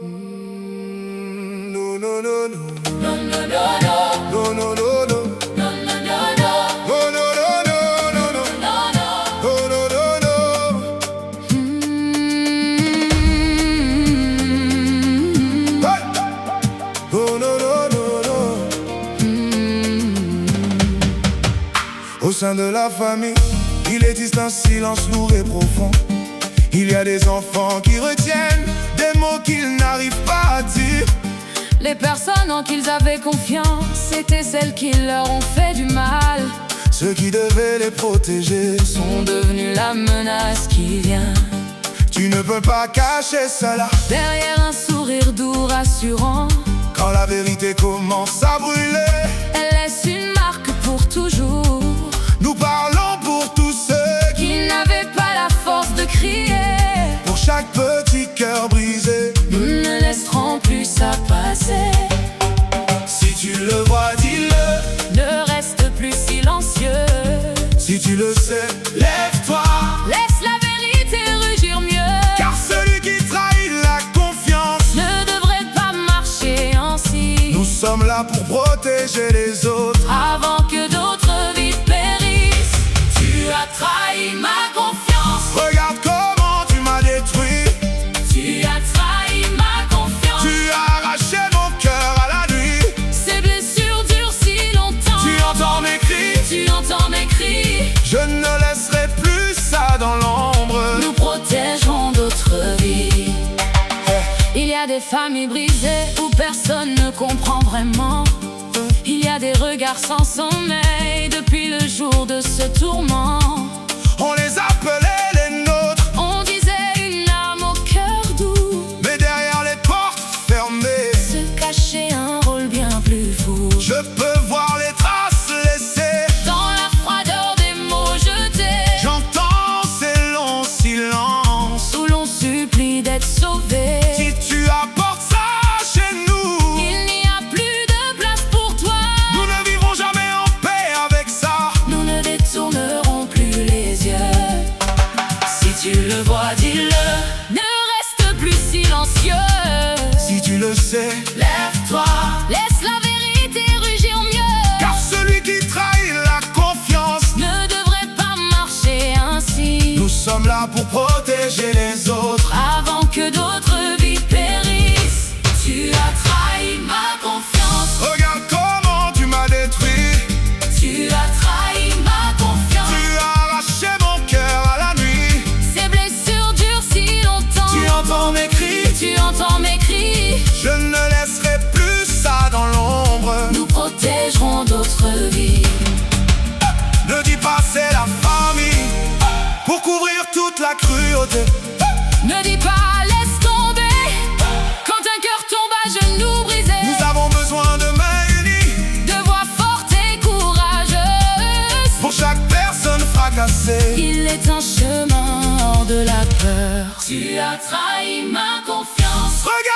No, no, no, no. No, no, no, no. No, no, no, no. No, no, no, no. No, no, no, no, no, no. No, no. No, no, no, no. Hey! No, no, no, no, no. Au sein de la famille, il existe un silence lourd et profond. Il y a des enfants qui retiennent des mots qu'ils n'arrivent pas à dire. Les personnes en qui ils avaient confiance, c'étaient celles qui leur ont fait du mal. Ceux qui devaient les protéger Sont devenus la menace qui vient. Tu ne peux pas cacher cela. Derrière un sourire doux rassurant, Quand la vérité commence à brûler, elle laisse une marque pour toujours. nous parlons pour tous ceux Qui n'avaient pas la force de crier. pour chaque petit cœur brisé. Nous ne laisserons plus ça passer. Si tu le vois, dis-le. Ne reste plus silencieux. Si tu le sais, lève-toi. Laisse la vérité rugir mieux. Car celui qui trahit la confiance, Ne devrait pas marcher ainsi. nous sommes là pour protéger les autres. Avant que d'autres vies périssent. Tu as trahi ma confiance. Regarde comment tu m'as détruit. Tu as trahi ma confiance. Tu as arraché mon cœur à la nuit. Ces blessures durent si longtemps. Tu entends mes cris. Tu entends mes cris. Je ne laisserai plus ça dans l'ombre. Nous protégerons d'autres vies. Il y a des familles brisées où personne ne comprend vraiment. Il y a des regards sans sommeil depuis le jour de ce tourment. On les appelait les nôtres, On disait une âme au cœur doux. mais derrière les portes fermées, Se cachait un rôle bien plus fou. je peux voir les traces laissées. Dans la froideur des mots jetés, J'entends ces longs silences. où l'on supplie d'être sauvé. Si tu apportes ça chez nous, Il n'y a plus de place pour toi. nous ne vivrons jamais en paix avec ça. Nous ne détournerons plus les yeux. Si tu le vois, dis-le. Ne reste plus silencieux. Si tu le sais, Lève-toi. Laisse la vérité rugir mieux. car celui qui trahit la confiance, Ne devrait pas marcher ainsi. nous sommes là pour protéger les autres. Avant que d'autres vies périssent. Tu as trahi ma confiance. Regarde comment tu m'as détruit. Tu as trahi ma confiance. Tu as arraché mon cœur à la nuit. Ces blessures durent si longtemps. Tu entends mes cris. Tu entends mes cris. Je ne laisserai plus ça dans l'ombre. Nous protégerons d'autres vies. Ne dis pas c'est la famille pour couvrir toute la cruauté. Ne dis pas laisse tomber. Quand un cœur tombe à genoux brisé. Nous avons besoin de mains unies De voix fortes et courageuses. pour chaque personne fracassée. Il est un chemin hors de la peur. Tu as trahi ma confiance. Regarde